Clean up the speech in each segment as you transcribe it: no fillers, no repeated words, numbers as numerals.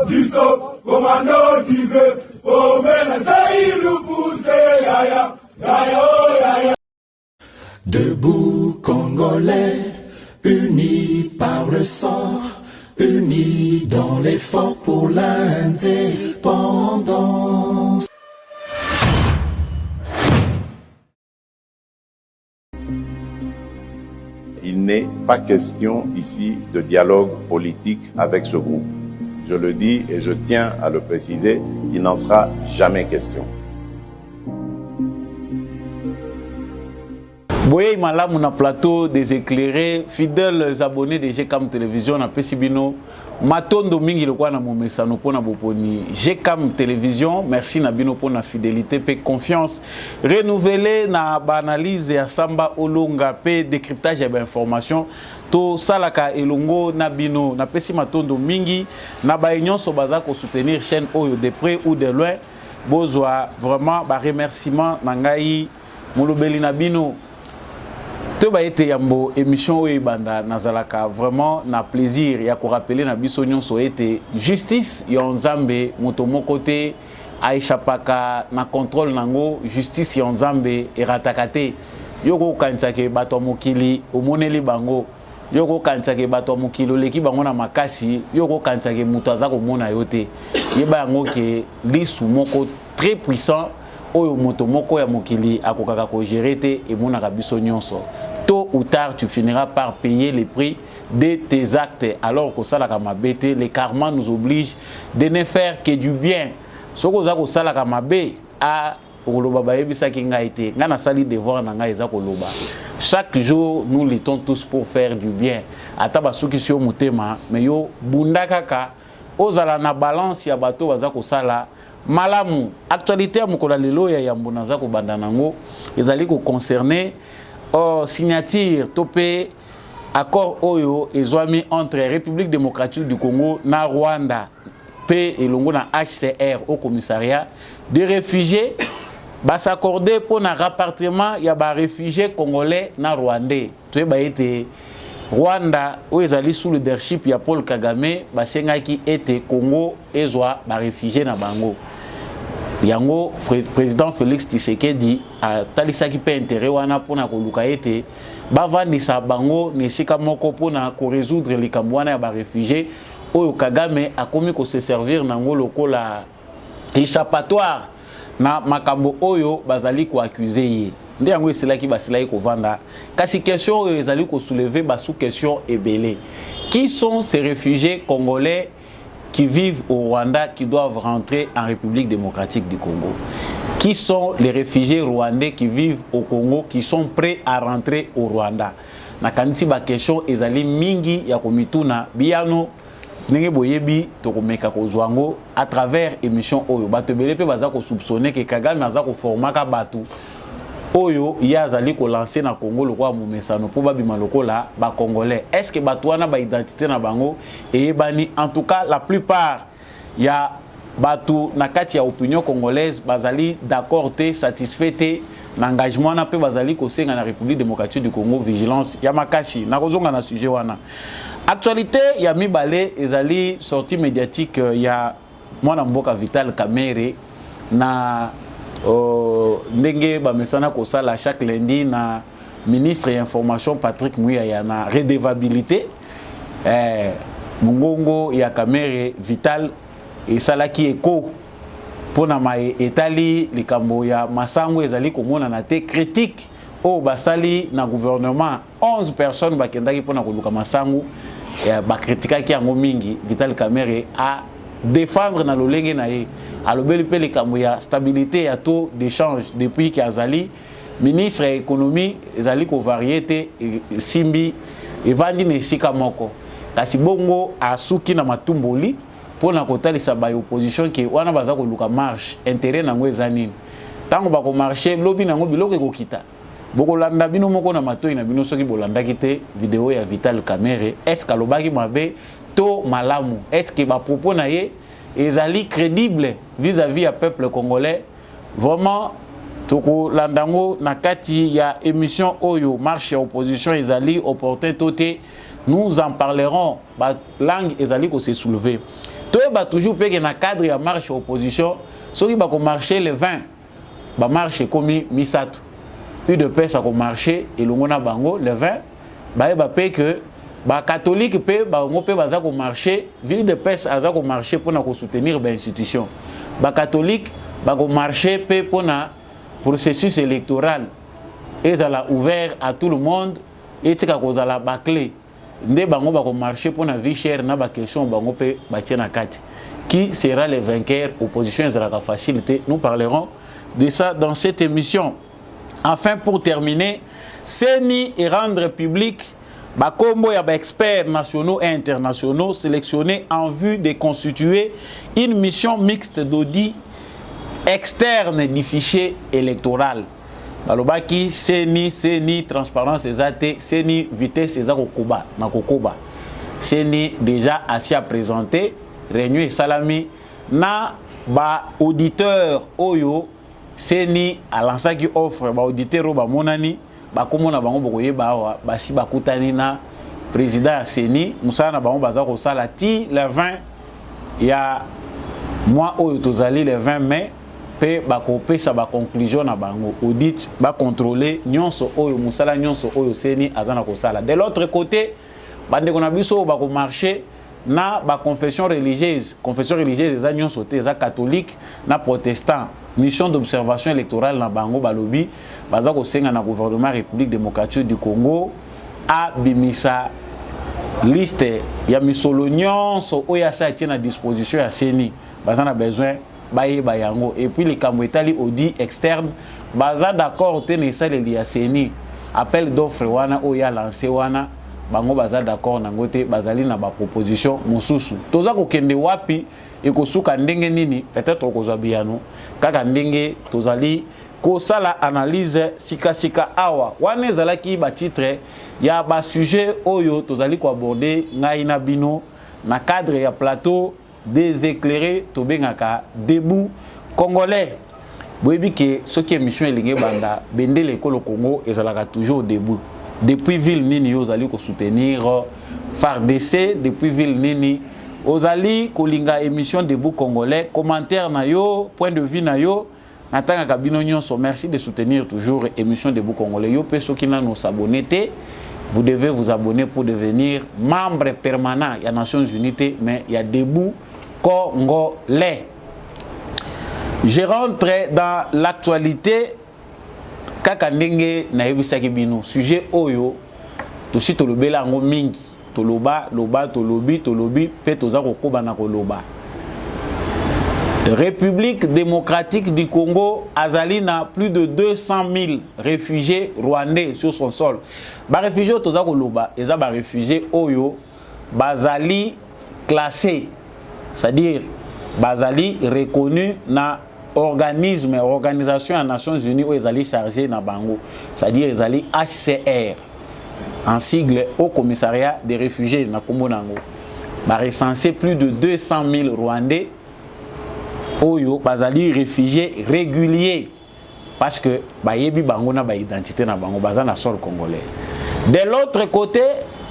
Diso, commando tigre, oh men, saïlou pousse, yaya, yaya, oh yaya. Debout Congolais, unis par le sang, unis dans l'effort pour l'indépendance. Il n'est pas question ici de dialogue politique avec ce groupe. Je le dis et je tiens à le préciser, il n'en sera jamais question. Boye malamu na plateau des éclairés, fidèles abonnés de GCAM Télévision na Pesibino, matondo mingi lokwa na momesano pona boponi. GCAM Télévision, merci na bino pona fidélité pe confiance renouvelée na analyse ya Samba Olonga pe décryptage ya information to salaka elongo na bino na pesi matondo mingi na ba nyonso baza ko soutenir chaîne oyo de près ou de loin. Bozwa vraiment ba remerciement na ngai molobeli na bino. Tout ba été yambo émission oyo banda nazalaka vraiment na plaisir ya ko rappeler na biso nyonso été justice ya Nzambe moto moko te aishapaka na contrôle nango justice ya Nzambe erataka te yoko kanisa ke bato mokili omoneli bango yoko kanisa ke bato mokili leki bango na makasi yoko kanisa ke moto aza ko mona yo te yeba yango ke lisu moko très puissant oyo moto moko ya mokili akokaka ko gérer te et monaka biso nyonso. Tôt ou tard, tu finiras par payer les prix de tes actes. Alors que ça, la le karma nous oblige de ne faire que du bien. Ce que ça, la kamabé a chaque jour, nous luttons tous pour faire du bien. Atabasukisio mutema, mais yo bundakaka, ozala na balance ya bato bazako sala. Malamu, actualité à Mukola Lelo ya Yambunaza ko bandanango, ezali ko concerner signature topé accord oyo ezwami entre République démocratique du Congo na Rwanda pe elongo na HCR au commissariat des réfugiés ba s'accorder pour un rapatriement ya ba réfugiés congolais na rwandais to ba été Rwanda où ezali sous le leadership ya Paul Kagame ba sengaki ete Congo ezwa ba réfugiés na bango. Yango président Félix Tshisekedi a talisaki pe intérêt wana pona ko luka ete bavandisa bango nesika moko pona ko résoudre likambo wana ya ba réfugiés oyo Kagame akomi ko se servir nango lokola échappatoire na makambo oyo bazali ko accuser ye nde yango eselaki basilaki ko vanda kasi question oyo ezali ko soulever ba sous question ebele. Qui sont ces réfugiés congolais qui vivent au Rwanda, qui doivent rentrer en République démocratique du Congo? Qui sont les réfugiés rwandais qui vivent au Congo, qui sont prêts à rentrer au Rwanda? Na kanisi ba question ezali mingi ya komituna biano nenge boyebi tokomeka kozwango à travers émission oyo bato belé pe baza ko soupçonner que Kagame aza ko formaka batu oyo yazali ko lancer na Congo lokwa momesano po babima lokola ba congolais. Est-ce que batouana ba identité na bango et bani en tout cas la plupart ya batu na kati ya opinion congolaise bazali d'accord te satisfait te na engagement na pe bazali ko senga na République démocratique du Congo vigilance ya makasi na kozonga na sujet wana. Actualité ya mibale ezali sortie médiatique ya mwana mboka Vital Kamerhe na ndenge bamesana kosala chaque lundi na ministre ya information Patrick Muyaya na redevabilité mungongo ya Kamerhe Vital esalaki eko pona mai etali likambo ya masango ezali komona na te critique o basali na gouvernement 11 personnes bakendaki pona koluka masango ba kritikaki yango mingi. Vital Kamerhe a défendre na lolenge na ye alobeli pe likambo ya stabilité ya taux d'échange depuis que azali ministre ya économie ezali ko variété simbi evandi na esika moko kasi bongo asuki na matumboli pona kotalisa ba opposition ke wana baza ko luka marche intérêt nango ezanini tango ba ko marcher lobi nango biloko ekokita boko landa bino moko na matoi na bino soki bolandaki te vidéo ya Vital Kamerhe est-ce kalobaki mabe to malamu est-ce que ba propos na ye ezali crédible vis-à-vis à peuple congolais? Vraiment toko landango na kati ya émission oyo marche ya opposition ezali opportun toté nous en parlerons ba langue ezali ko se soulever Toi, toujours que dans le cadre de la marche opposition, ceux qui vont marcher le 20, va marcher comme Misato. UDPS a marché et le Mona Bango le 20, va que les catholiques peuvent marcher, ville de PES a marché pour soutenir l'institution. Les catholiques vont marcher pour le processus électoral. Ils ont ouvert à tout le monde et ils ont bâclé. Ils vont marcher pour la vie chère, na question bango pe batiena kati. Qui sera le vainqueur? Opposition sera facilité. Nous parlerons de ça dans cette émission. Enfin, pour terminer, CENI et rendre public Bakombo ya experts nationaux et internationaux sélectionnés en vue de constituer une mission mixte d'audit externe du fichier électoral. Balobaki CENI transparence ezate, CENI vitesse ezakokuba na kokoba. CENI déjà assis à présenter réunion et salami na ba auditeur oyo CENI a lancé qui offre ba auditeur ba monani ba komona bango bokoye ba basi bakutani na président CENI musana bango baza ko sala ti le 20 ya mois oyo tozali le 20 mai pe bakopesa ba conclusion na bango audit ba contrôler nyonso oyo musala nyonso oyo CENI azana ko sala. De l'autre côté bande ko na biso ba ko marcher na ba confession religieuse eza nyonso te eza catholique na protestant mission d'observation électorale na bango balobi baza ko senga na gouvernement République démocratique du Congo a bimisa liste ya misolo nyonso oya sa tient à disposition ya CENI baza na besoin baye bayango et puis les kamwetali audit externe baza d'accord te ne sale li ya CENI appel d'offre wana oya lancé wana bango baza d'accord na ngote bazali na ba proposition mususu toza ko kende wapi et ko suka ndenge nini peut-être ko zabiano kaka ndenge tozali ko sala analyse sika awa wana ezalaki ba titre ya ba sujet oyo tozali ko aborder ngai na bino na cadre ya plateau des éclairés tobengaka debout congolais boyebi ke soki émission elinge banda bendele ekolo Congo ezalaka toujours debout. Depuis ville nini ozali ko soutenir FARDC, depuis ville nini ozali kolinga émission debout congolais, commentaire na yo, point de vue na yo, natanga kabino nyonso, merci de soutenir toujours émission debout congolais. Yo pe soki na nos abonnés, vous devez vous abonner pour devenir membre permanent. Il y a Nations Unies, mais il y a debout congolais. Je rentre dans l'actualité. Kaka ndenge na yebisaki bino sujet oyo tosi tolobela ngo mingi tolobi pe toza kokoba na koloba. République démocratique du Congo azali na plus de 200 000 réfugiés rwandais sur son sol. Ba réfugiés toza koloba eza ba réfugiés oyo bazali classés, c'est-à-dire bazali reconnu na organisation des Nations Unies où ils allaient charger na bango, c'est-à-dire ils allaient HCR en sigle au commissariat des réfugiés na Komonango. Ba recensé plus de 200 000 Rwandais oyo bazali réfugiés réguliers parce que ba yebi bango na ba identité na bango baza na sol congolais. De l'autre côté,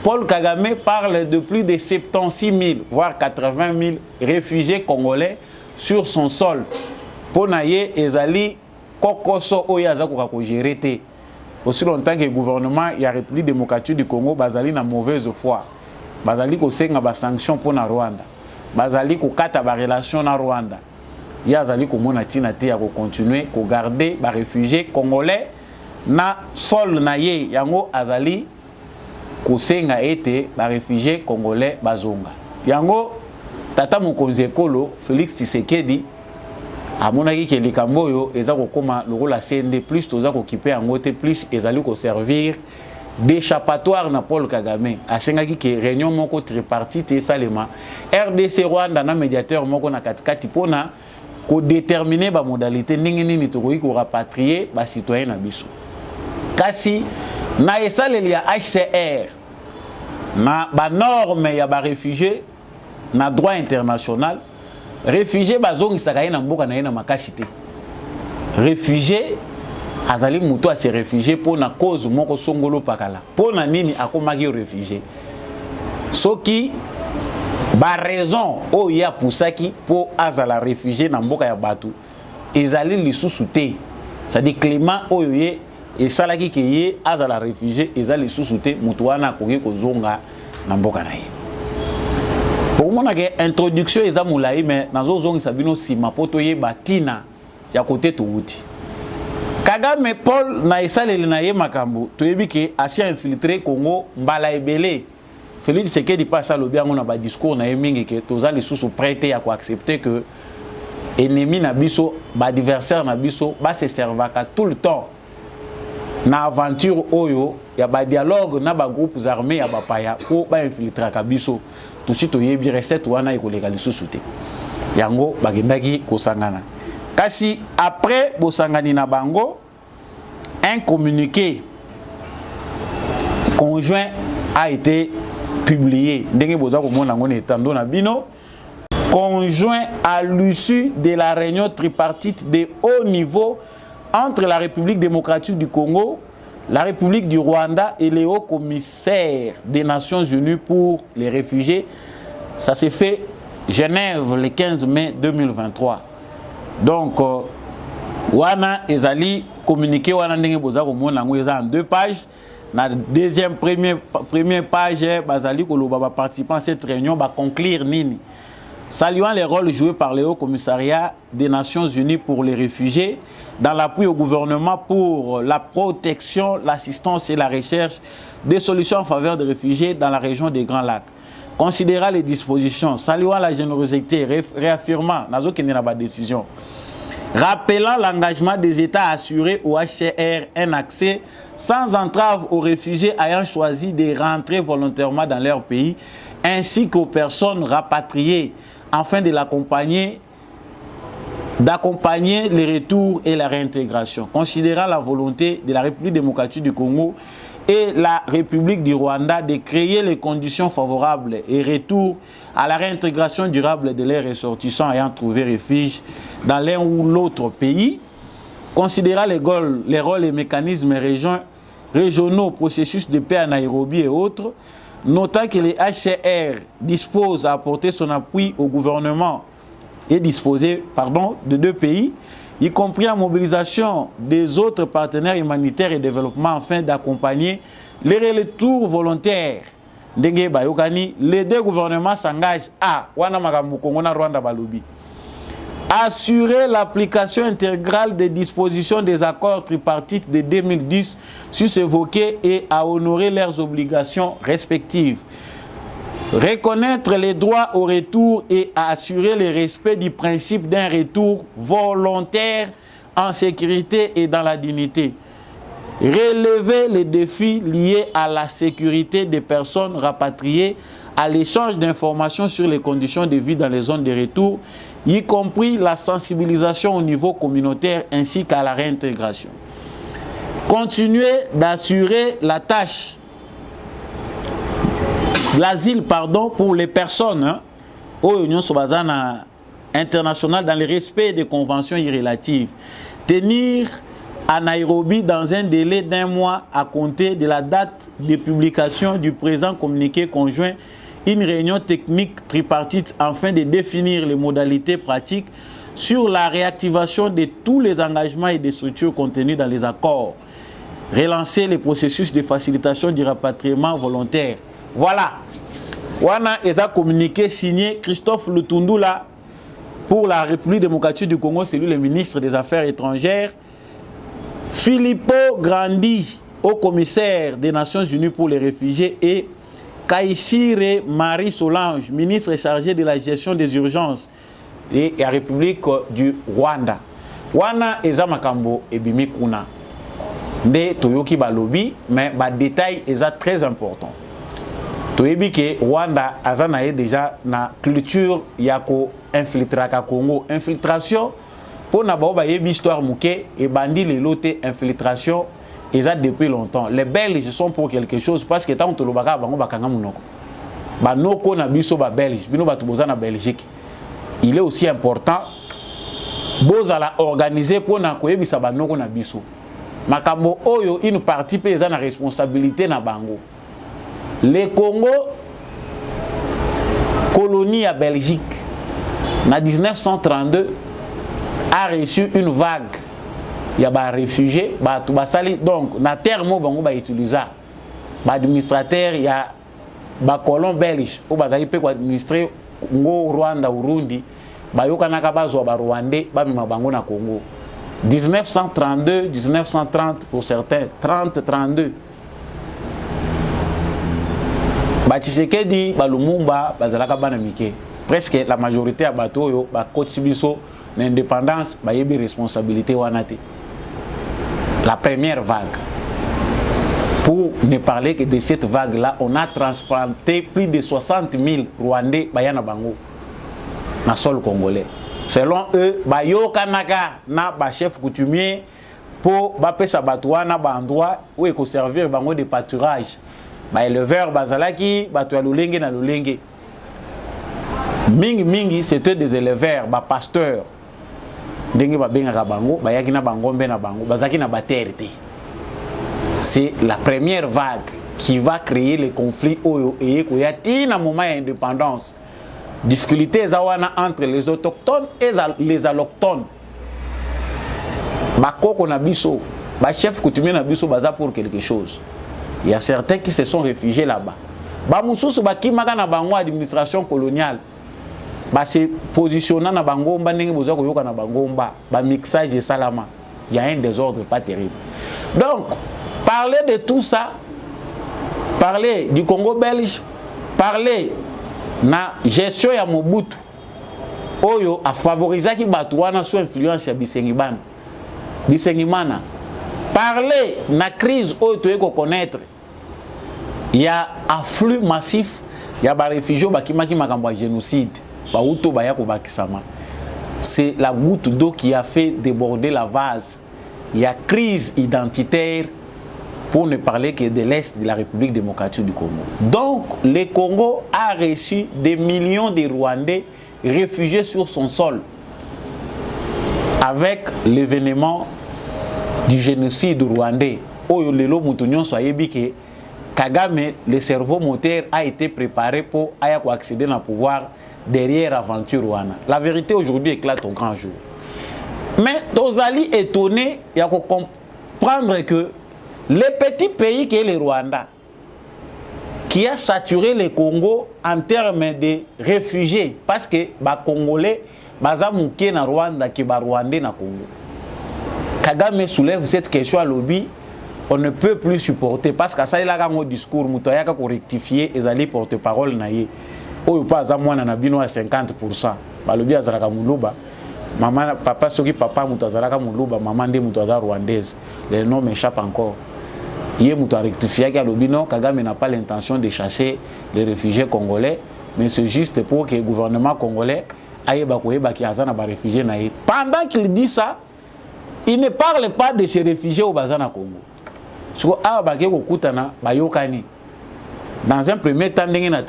Paul Kagame parle de plus de 76 000 voire 80 000 réfugiés congolais sur son sol. Ponaye ezali kokoso oyaza ko gérer te. Aussi longtemps que le gouvernement ya République démocratique du Congo bazali na mauvaise foi. Bazali ko senga ba sanction pour na Rwanda. Bazali ko kata ba relation na Rwanda. Yazali ko mona tina te ya ko continuer ko garder ba réfugiés congolais na sol na ye yango azali ko senga ete ba réfugiés congolais bazonga. Yango tata mokonzi ekolo Félix Tshisekedi amonaki ke likambo yo eza kokoma lokola CND plus toza kokipe yango te plus ezali ko servir d'échappatoire na Paul Kagame asengaki ke réunion moko tripartite esalema RDC Rwanda na médiateur moko na katikati pona ko déterminer ba modalité ndenge nini tokoki ko rapatrier ba citoyen na biso kasi na esaleli ya HCR na ba norme ya ba réfugié na droit international. Réfugié bazongi sakaye na mboka na ye na makasi te. Réfugié azali muto a se réfugié pour na cause moko songolo pakala. Pour na nini akomaki réfugié. Soki ba raison o ya poussaki pour azala réfugié na mboka ya batu ezali lisusu te, c'est-à-dire Clément oyo et salaki ke ye azala réfugié ezali lisusu te mutu wana akoki kozonga na mboka na ye. Pour moi que introduction eza mulayi mais nazo zongisa bino sima poto ye batina ya côté touti. Kagame Paul na esaleli na ye makambo toyebi ke asi infiltré Congo mbala ebele. Félix Tshisekedi passe à l'obiango na ba discours na ye mingi ke toza lisusu prêté ya ko accepter que ennemi na biso ba adversaire na biso ba se servaka tout le temps na aventure oyo ya ba dialogue na ba groupes armés ya ba paya ko ba infiltrer ka biso tusi toyebi recette wana ekoleka lisusu te yango bagendaki kosangana. Kasi après bosangani na bango, un communiqué conjoint a été publié. Ndenge boza komona ngone etando na bino, conjoint à l'issue de la réunion tripartite de haut niveau entre la République démocratique du Congo, la République du Rwanda et les hauts commissaires des Nations Unies pour les réfugiés. Ça s'est fait Genève le 15 mai 2023. Donc, wana ezali communiqué wana ndenge boza komona ngo eza en 2 pages. Na deuxième première page bazali koloba ba participants à cette réunion ba conclure nini. Saluant les rôles joués par le Haut Commissariat des Nations Unies pour les réfugiés dans l'appui au gouvernement pour la protection, l'assistance et la recherche des solutions en faveur des réfugiés dans la région des Grands Lacs. Considérant les dispositions, saluant la générosité, réaffirmant la décision, rappelant l'engagement des États à assurer au HCR un accès sans entrave aux réfugiés ayant choisi de rentrer volontairement dans leur pays, ainsi qu'aux personnes rapatriées, afin de d'accompagner les retours et la réintégration. Considérant la volonté de la République démocratique du Congo et la République du Rwanda de créer les conditions favorables et retour à la réintégration durable de leurs ressortissants ayant trouvé refuge dans l'un ou l'autre pays, considérant les rôles et mécanismes régionaux, processus de paix à Nairobi et autres, notant que les HCR disposent à apporter son appui au gouvernement et disposer de 2 pays, y compris la mobilisation des autres partenaires humanitaires et développement afin d'accompagner les retours volontaires. Les 2 gouvernements s'engagent à assurer l'application intégrale des dispositions des accords tripartites de 2010 sus-évoqués et à honorer leurs obligations respectives. Reconnaître les droits au retour et à assurer le respect du principe d'un retour volontaire en sécurité et dans la dignité. Relever les défis liés à la sécurité des personnes rapatriées, à l'échange d'informations sur les conditions de vie dans les zones de retour, y compris la sensibilisation au niveau communautaire ainsi qu'à la réintégration. Continuer d'assurer la tâche l'asile pour les personnes au Union Sobazana internationale dans le respect des conventions irrélatives. Tenir à Nairobi dans un délai d'1 mois à compter de la date de publication du présent communiqué conjoint une réunion technique tripartite afin de définir les modalités pratiques sur la réactivation de tous les engagements et des structures contenus dans les accords. Relancer les processus de facilitation du rapatriement volontaire. Voilà. Wana eza communiqué signé Christophe Lutundula pour la République démocratique du Congo, c'est lui le ministre des Affaires étrangères. Filippo Grandi, haut commissaire des Nations Unies pour les réfugiés, et Kaisire Marie Solange, ministre chargé de la gestion des urgences et la République du Rwanda. Wana eza makambo ebimi kuna. Nde toyoki balobi, mais ba détail eza très important. Toyebi ke Rwanda azana déjà na culture yako infiltraka Congo. Infiltration pour na ba yebi histoire muke et bandi le lote infiltration eza depuis longtemps. Les Belges sont pour quelque chose parce que tant to lobaka bango bakanga munoko. Banoko na biso ba Belge, bino batu boza na Belgique. Il est aussi important bozala organiser pour na koyebisa banoko na biso. Makambo oyo une partie pe eza na responsabilité na bango. Le Congo colonie à Belgique, en 1932, a reçu une vague. Il y a des réfugiés, donc, na terre, on va utiliser. L'administrateur, il y a des colons belges, qui peuvent administrer au Rwanda, au Burundi, bayokanaka bazwa ba Rwandais, bamima bango na Congo. 1932, 1930 pour certains, 30-32. Tshisekedi, Lumumba, bazalaka bana mike. Presque la majorité à bateau, ba kotibiso l'indépendance, ba yebi responsabilité wanate. La première vague. Pour ne parler que de cette vague-là, on a transplanté plus de 60 000 Rwandais bayana bango na sol congolais. Selon eux, bayo kanaka na ba chef coutumier pour ba pesa batouana ba endroit où éco servir bango de pâturage. Ba éleveur bazalaki, batu ya lulenge na lulenge. Mingi c'était des éleveurs, ba pasteurs. Ndenge ba benga bango, ba yaki na bangombe na bango, bazaki na baterte. C'est la première vague qui va créer les conflits et il un moment d'indépendance. Difficultés entre les autochtones et les allochtones. Bakoko na biso, ba chef coutumier na biso baza pour quelque chose. Il y a certains qui se sont réfugiés là-bas. Ba mususu bakimaka na bango administration coloniale. Ba se positionnant na bangomba ndenge boza koyoka na bangomba, ba mixage de salama. Il y a un désordre pas terrible. Donc parler de tout ça, parler du Congo belge, parler de la gestion de Mobutu, Oyo a favorisé qui batouana sous influence de Bisengimana. Parler de la crise Oyo tu veux connaître, il y a un afflux massif, il y a des réfugiés qui ont génocide, c'est la goutte d'eau qui a fait déborder la vase. Il y a crise identitaire. Pour ne parler que de l'Est de la République démocratique du Congo. Donc, le Congo a reçu des millions de Rwandais réfugiés sur son sol. Avec l'événement du génocide rwandais, Oyolelo Moutounion soyebi que Kagame, le cerveau moteur, a été préparé pour accéder au pouvoir derrière l'aventure Rwanda. La vérité aujourd'hui éclate au grand jour. Mais Tozali étonné, il y a qu'on comprendre que les petits pays qui est le Rwanda, qui a saturé le Congo en termes de réfugiés, parce que les Congolais, les na Rwanda, qui sont Rwandais na Congo. Kagame soulève cette question à l'objet, on ne peut plus supporter, parce que ça il a un discours, il a rectifier et aller porte-parole naïe. Ou pas à moi na bino à 50%. Balobi azalaka muluba. Maman, papa, soki papa mutazalaka muluba, maman de mutaza rwandaise. Le nom m'échappe encore. Il a rectifié que l'Obino, Kagame n'a pas l'intention de chasser les réfugiés congolais, mais c'est juste pour que le gouvernement congolais aille les réfugiés. Pendant qu'il dit ça, il ne parle pas de ces réfugiés au Bazana Congo. Dans un premier temps, il a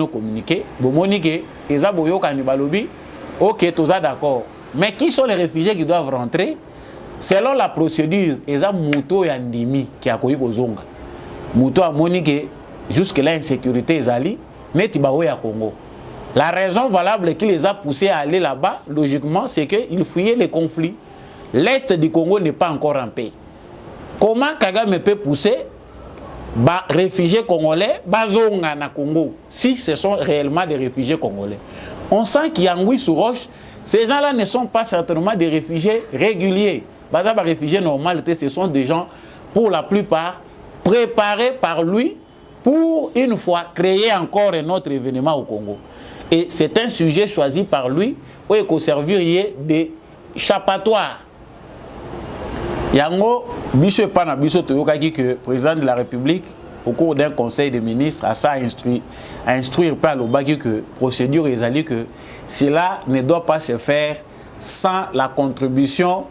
communiqué, ok, tout ça d'accord. Mais qui sont les réfugiés qui doivent rentrer? Selon la procédure, il y a Mouto et Andimi qui a connu Bozonga. Mouto a moniqué jusque-là insécurité Zali, mais Tibaoué à Congo. La raison valable qui les a poussés à aller là-bas, logiquement, c'est qu'ils fuyaient les conflits. L'Est du Congo n'est pas encore en paix. Comment Kagame peut pousser réfugiés congolais Bazonga na Congo, si ce sont réellement des réfugiés congolais? On sent qu'il y a Ngui sous roche. Ces gens-là ne sont pas certainement des réfugiés réguliers. Les réfugiés normaux, ce sont des gens, pour la plupart, préparés par lui pour, une fois, créer encore un autre événement au Congo. Et c'est un sujet choisi par lui où il servirait d'échappatoire. Yango, Bicho Pana Bicho Toyokaki, que le président de la République, au cours d'un conseil des ministres, a instruire par le Bagi que procédure est allée que cela ne doit pas se faire sans la contribution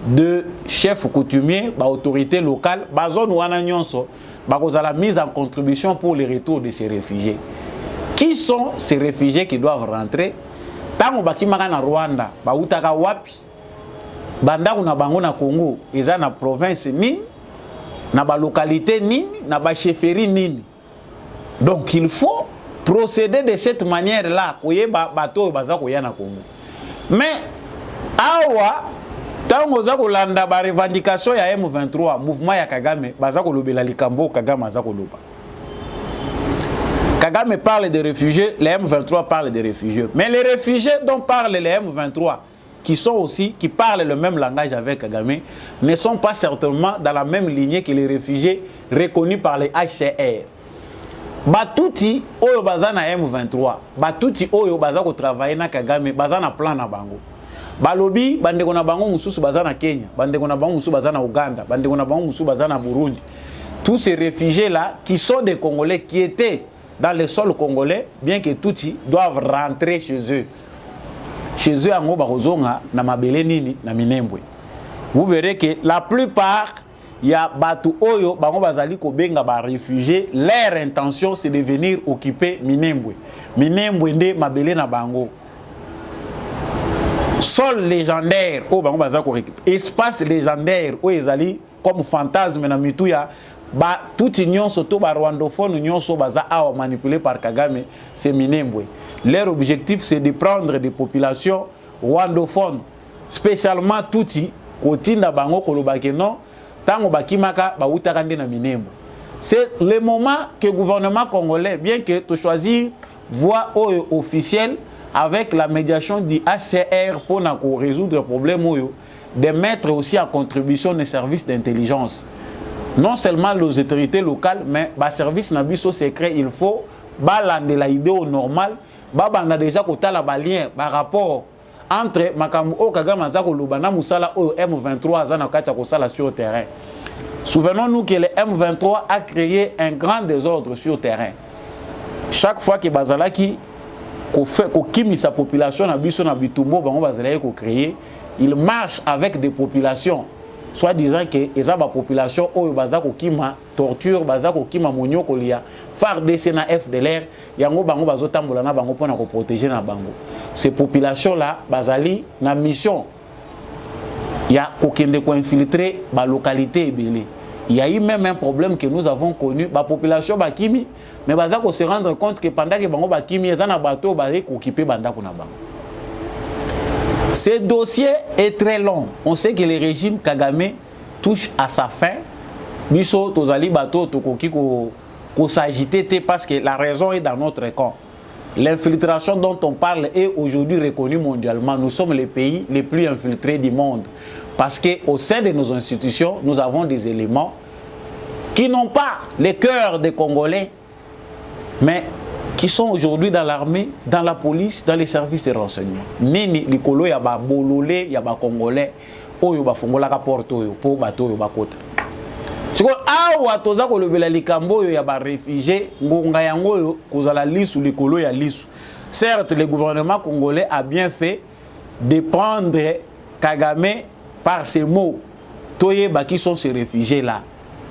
de chefs coutumiers, autorités locales, zone ou la mise en contribution pour le retour de ces réfugiés. Qui sont ces réfugiés qui doivent rentrer? Tant que na Rwanda, bautaka wapi, bandaku na bango na Congo, eza na province nini, na ba localité nini, na ba chefferie nini. Donc il faut procéder de cette manière là koyeba bato baza koya na Congo. Mais awa tango za kolanda ba revendication ya M23 mouvement ya Kagame baza kolobela likambo Kagame aza koloba. Kagame parle des réfugiés, les M23 parlent des réfugiés. Mais les réfugiés dont parlent les M23 qui parlent le même langage avec Kagame, ne sont pas certainement dans la même lignée que les réfugiés reconnus par les HCR. Batuti oyo baza na M23, batuti oyo baza ko travailler na Kagame, baza na plan na bango. Balobi bandeko na bango mususu baza na Kenya, bandeko na bango mususu baza na Uganda, bandeko na bango mususu baza na Burundi. Tous ces réfugiés là qui sont des Congolais qui étaient dans le sol congolais, bien que touti doivent rentrer chez eux. Chez eux, en Barozonga, na Mabele Nini, na Minembwe. Vous verrez que la plupart, il y a Batu Oyo, Bango Bazali Kobenga, ba réfugiés, leur intention c'est de venir occuper Minembwe. Minembwe nde Mabele na Bango. Sol légendaire, oh Bango Bazali récupérer. Espace légendaire, oh Ezali, comme fantasme na Mituya, ba toute union soto ba rwandophone union so baza awa manipulé par Kagame, c'est Minembwe. Leur objectif, c'est de prendre des populations rwandophones, spécialement Tutsi, Kotinda Bango Kolobakeno, Tango Bakimaka, Bautakande na Minembwe. C'est le moment que le gouvernement congolais, bien que tu choisis voie officielle avec la médiation du ACR pour résoudre le problème, de mettre aussi en contribution les services d'intelligence. Non seulement les autorités locales, mais les services nabiso secret, il faut balande la idée au normal. Baba na déjà kota la balien par rapport entre Makamu o Kagame azako lubana musala o M23 azana kata ko sala sur le terrain. Souvenons-nous que le M23 a créé un grand désordre sur le terrain. Chaque fois que bazalaki ko fait ko kimi sa population na biso na bitumbo bango bazalaki ko créer, il marche avec des populations soit disant que eza ba population o bazako kima torture bazako kima monyo kolia FARDC na FDLR yango bango bazotambola na bango pona ko protéger na bango. Ces populations là bazali na mission ya kokende ko infiltrer ba localité ebele. Il y a eu même un problème que nous avons connu ba population ba kimi mais bazako se rendre compte que pendant que bango ba kimi eza na bateau ba occuper bandako na bango. Ce dossier est très long. On sait que le régime Kagame touche à sa fin. Biso tozali bateau tokoki ko s'agiter parce que la raison est dans notre camp. L'infiltration dont on parle est aujourd'hui reconnue mondialement. Nous sommes les pays les plus infiltrés du monde. Parce qu'au sein de nos institutions, nous avons des éléments qui n'ont pas le cœur des Congolais, mais qui sont aujourd'hui dans l'armée, dans la police, dans les services de renseignement. Nini likolo ya ba bololé ya ba Congolais, oyo ba fongola ka porte oyo po bato oyo ba kota. Siko awa toza ko lobela likambo oyo ya ba réfugiés, ngonga yango oyo kozala lisu likolo ya lisu. Certes, le gouvernement congolais a bien fait de prendre Kagame par ces mots. Toye ba qui sont ces réfugiés là.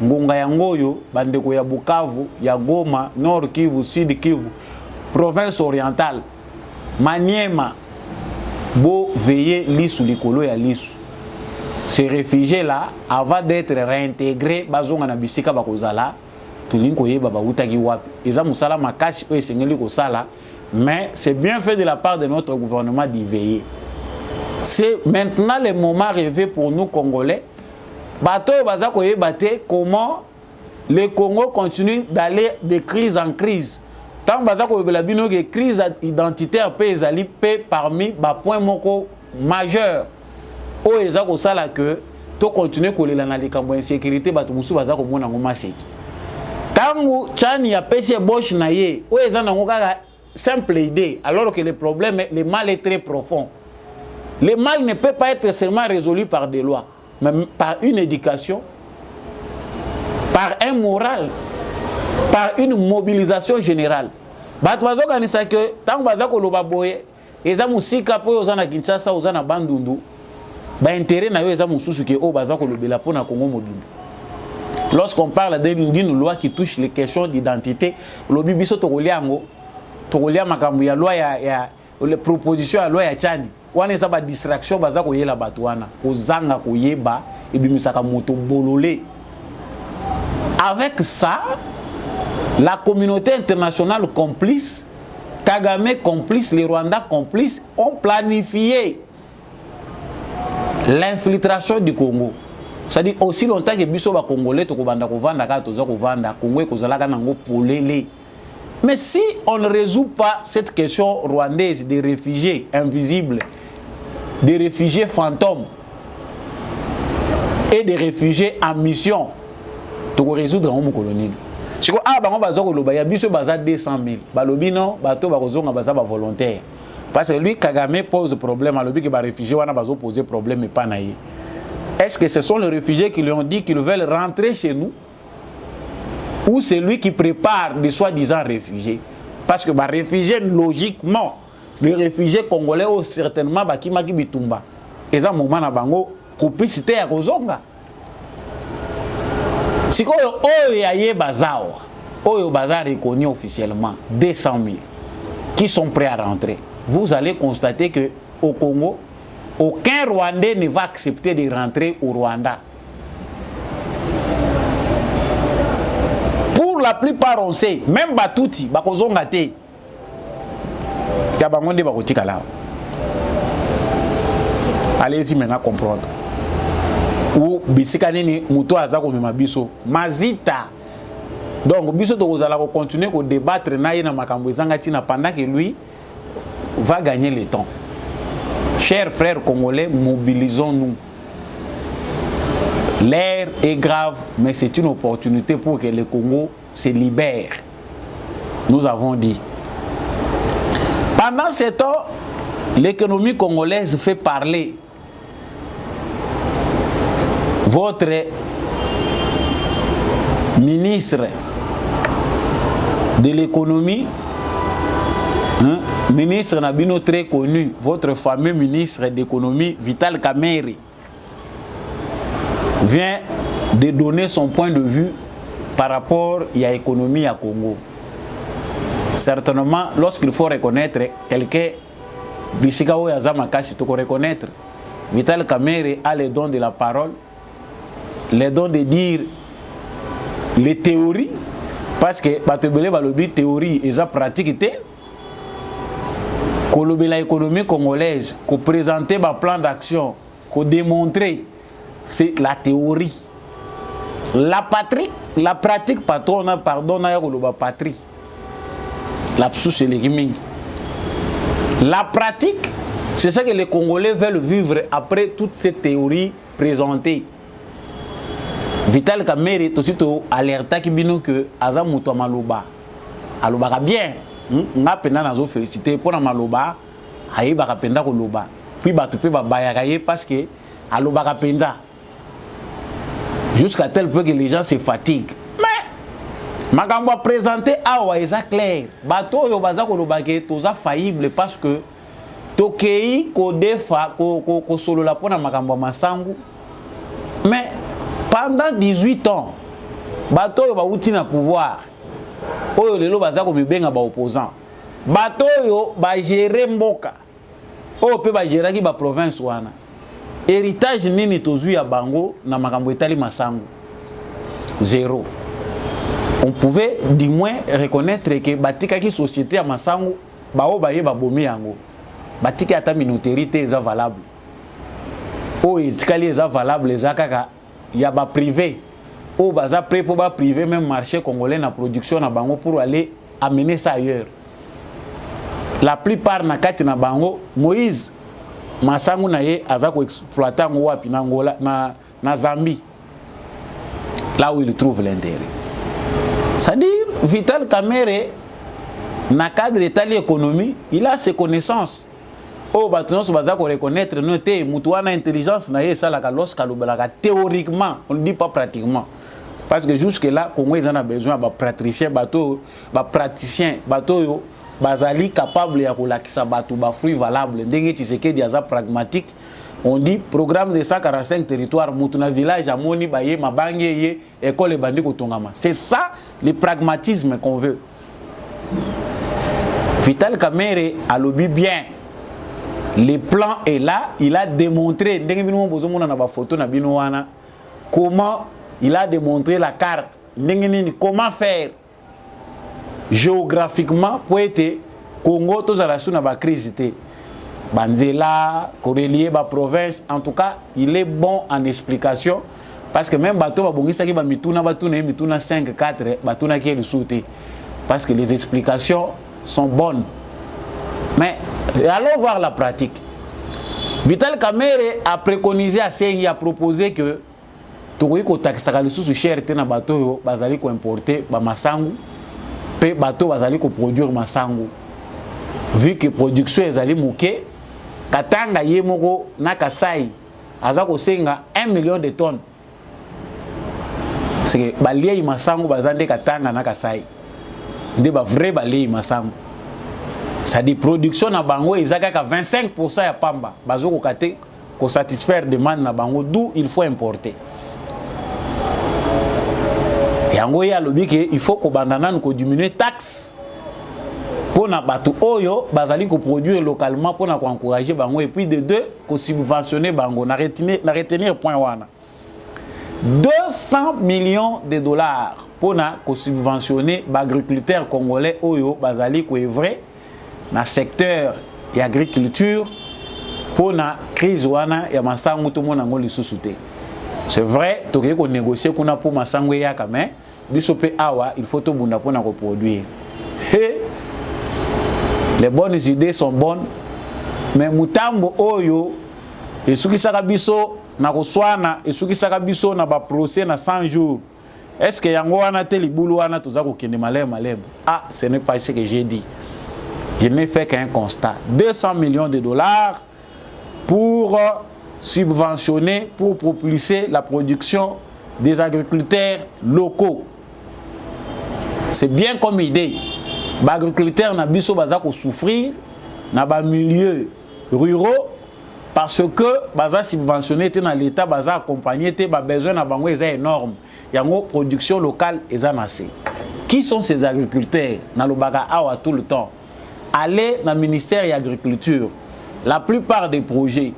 Ngonga yango yo bandeko ya Bukavu, ya Goma, Nord Kivu, Sud Kivu, province orientale, Maniema, bo veiller lisu likolo ya lisu. Ces réfugiés là, avant d'être réintégrés, bazonga na bisika bakozala, tulinko yeba ba utaki wapi. Eza musala makasi o esengeli ko sala, mais c'est bien fait de la part de notre gouvernement d'y veiller. C'est maintenant le moment rêvé pour nous Congolais. Bato bazako yebate comment le Congo continue d'aller de crise en crise. Tant bazako yebela bino que crise identitaire pe ezali pe parmi ba point moko majeur. O ezako sala que to continue kolela na likambo insécurité bato musu bazako mona ngoma seki. Tangu chani ya pese bosh na ye, o ezana ngokaka simple idée alors que le problème, le mal est très profond. Le mal ne peut pas être seulement résolu par des lois, mais par une éducation, par un moral, par une mobilisation générale. Batwazo kanisa que tant bazako loba boye, eza musika po ozana Kinshasa ozana Bandundu, ba intérêt na yo eza mususu ke o bazako lobela pona Congo mobimba. Lorsqu'on parle d'une loi qui touche les questions d'identité, lobi biso tokoliango, tokolia makambu ya loi ya les propositions à loi ya Tchani. Wana eza ba distraction bazako yela batwana, kozanga koyeba ebimisaka moto bololé. Avec ça, La communauté internationale complice, Kagame complice, les Rwandais complices ont planifié l'infiltration du Congo. C'est-à-dire aussi longtemps que biso ba Congolais to kobanda kovanda ka toza kovanda Congo ekozalaka nango polele. Mais si on ne résout pas cette question rwandaise des réfugiés invisibles, des réfugiés fantômes et des réfugiés en mission, tu peux résoudre en colonie. Si on a bango bazo koloba ya biso baza 200 000, balobi non bato bakozonga baza ba volontaire. Parce que lui Kagame pose problème, alobi que ba réfugiés wana bazo poser problème et pas naïe. Est-ce que ce sont les réfugiés qui lui ont dit qu'ils veulent rentrer chez nous? Ou c'est lui qui prépare des soi-disant réfugiés? Parce que les réfugiés, logiquement, les réfugiés congolais ont certainement Bakimaki Bitumba. Et ça, moment na bango, complicité à Kozonga. Si vous avez bazar reconnu officiellement 200 000 qui sont prêts à rentrer, vous allez constater que au Congo, aucun Rwandais ne va accepter de rentrer au Rwanda. Pour la plupart, on sait, même Batuti, Bakozonga te, Yabangonde Bakotika là. Allez-y maintenant comprendre. Ou Bisikani Muto Azako Mimabiso, Mazita. Donc, Biso Tozala va continuer à débattre na makambo ezangatina pendant que lui va gagner le temps. Chers frères congolais, mobilisons-nous. L'air est grave, mais c'est une opportunité pour que le Congo se libère. Nous avons dit. Pendant ce temps, l'économie congolaise fait parler. Votre ministre de l'économie, ministre Nabino très connu, votre fameux ministre d'économie, Vital Kamerhe, vient de donner son point de vue par rapport à l'économie à Congo. Certainement, lorsqu'il faut reconnaître quelqu'un, Bisikawo Yazamakashi, tu peux reconnaître, Vital Kamerhe a le don de la parole, le don de dire les théories, parce que Batebele Balobi théorie et sa pratique était. La économie congolaise, qu'on présenter un plan d'action, qu'on démontrer, c'est la théorie. La pratique, pardon, patrie. La pratique, c'est ça que les Congolais veulent vivre après toutes ces théories présentées. Vital Kamerhe est aussi alerta qui bino que Azamuto Maloba. Aloba bien. Nga penda nazo féliciter pour na maloba ayi baka penda ko loba puis batu pe ba bayakaye parce que aloba ka penda jusqu'à tel point que les gens se fatiguent. Mais makambo a présenté awa eza clair bato yo baza ko loba ke toza faillible parce que tokei ko defa ko solo la pona makambo masangu. Mais pendant 18 ans bato yo ba uti na pouvoir. Oyo lelo bazako mibenga ba opposant. Bato yo ba gérer mboka. Oyo pe ba gérer ki ba province wana. Héritage nini tozui ya bango na makambo etali masango. Zéro. On pouvait du moins reconnaître que batika ki société ya masango ba o ba ye ba bomi yango. Batika ata minorité eza valable. Oyo etikali eza valable eza kaka ya ba privé. Ou baza prêt pour priver même marché congolais na production na bango pour aller amener ça ailleurs. La plupart na kati na bango Moïse masangu na ye azako exploiter ngo wapi na Angola na Zambie. Là où il trouve l'intérêt. C'est-à-dire Vital Kamerhe na cadre état l'économie, il a ses connaissances. Oh batunos bazako reconnaître noté mutuana intelligence na ye ça la lorsqu'alobelaka théoriquement, on ne dit pas pratiquement. Parce que jusque-là, Congo ils en a besoin de praticiens, praticiens, bateau, bazali capable de kolakisa bateau, fruits valables. Ndenge tiseke diaza pragmatique. On dit programme de 145 territoires, mutuna village à moni baye mabange ye école et bandi kotongama. C'est ça le pragmatisme qu'on veut. Vital Kamerhe a lobby bien. Le plan est là, il a démontré ndenge bino bozo mona na ba photo na bino wana comment il a démontré la carte. Comment faire géographiquement pour être Congo tous à la sous na crise Banzela, correlié ba province. En tout cas, il est bon en explication parce que même bateau ba bongisa ki ba mituna 5 4 batuna qui est le sauté parce que les explications sont bonnes. Mais allons voir la pratique. Vital Kamerhe a préconisé à CNI, a proposé que tout ko taxera le sous cher na bateau bazali ko importer ba masangu pe bateau bazali ko produire masangu. Vu que production ezali muke Katanga yemoko na Kasai azako senga 1 million de tonnes. C'est que balie masangu bazande Katanga na Kasai. Nde ba vrai balie masangu. Ça dit production na bango ezaka 25% ya pamba. Bazoko kate ko satisfaire demande na bango d'où il faut importer. Yango ya lobi que il faut ko bandana ko diminuer taxe. Pour na batu oyo bazali ko produire localement pour na encourager bango et puis de deux ko subventionner bango na retenir point wana 200 millions de dollars pour na ko subventionner agriculteurs congolais oyo bazali ko œuvrer na secteur et agriculture pour na crise wana ya masangu tout monde ngoli susute. C'est vrai to ko négocier kuna pour masangu ya kame biso pe awa il faut to bunda pour na ko produire. Les bonnes idées sont bonnes, mais mutambo oyo esuki saka biso na koswana esuki saka biso na ba procès na 100 jours. Est-ce que yango wana te libulu wana toza ko kende malem? Ah, ce n'est pas ce que j'ai dit. Je n'ai fait qu'un constat. 200 millions de dollars pour subventionner, pour propulser la production des agriculteurs locaux. C'est bien comme idée. Les agriculteurs na biso baza ko souffrir na ba milieu ruraux parce que baza subventionné te na l'état baza accompagné te ba besoin na bango est énorme. Yango production locale est assez. Qui sont ces agriculteurs na lobaka awa tout le temps? Allez dans le ministère de l'agriculture. La plupart des projets,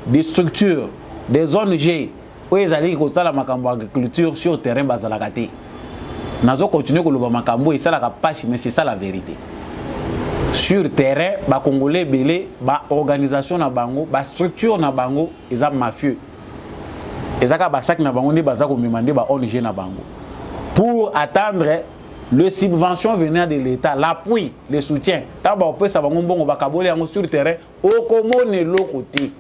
des structures, des ONG où ils allaient constater la makambo agriculture sur le terrain bazalakate. Nazo continuer ko loba makambo et ça la passe mais c'est ça la vérité. Sur terrain ba congolais belé ba organisation na bango, ba structure na bango eza mafieux. Ezaka ba sak na bango ne baza ko memande ba ONG na bango. Pour attendre le subvention venant de l'État, l'appui, le soutien. Tant ba peut ça bango bongo ba kabole yango sur terrain au komone lo côté.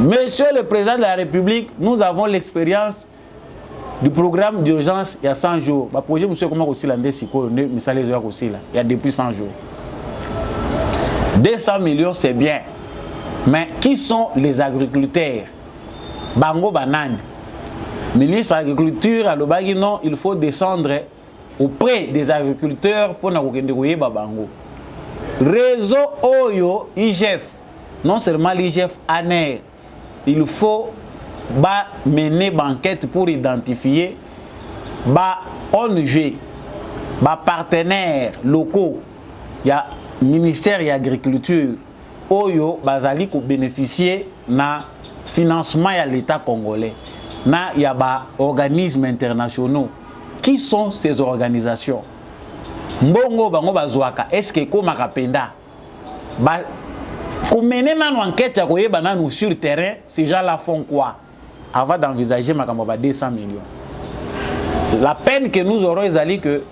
Monsieur le président de la République, nous avons l'expérience du programme d'urgence il y a 100 jours. Le projet, monsieur, comment aussi l'année il y a depuis 100 jours. 200 millions, c'est bien. Mais qui sont les agriculteurs? Bango Banane. Ministre de l'Agriculture, à l'Obagi, non, il faut descendre auprès des agriculteurs pour nous débrouiller Bango. Réseau Oyo, IGF, non seulement l'IGF ANER, il faut mener enquête pour identifier ONG, partenaires locaux, il y a ministère de l'Agriculture, Oyo, bazali ko bénéficier na financement à l'État congolais. Il y a des organismes internationaux. Qui sont ces organisations? Mbongo bango bazwaka, est-ce que comme Kapenda pour mener une enquête sur le terrain, ces gens-là font quoi? Avant d'envisager 200 millions. La peine que nous aurons, c'est que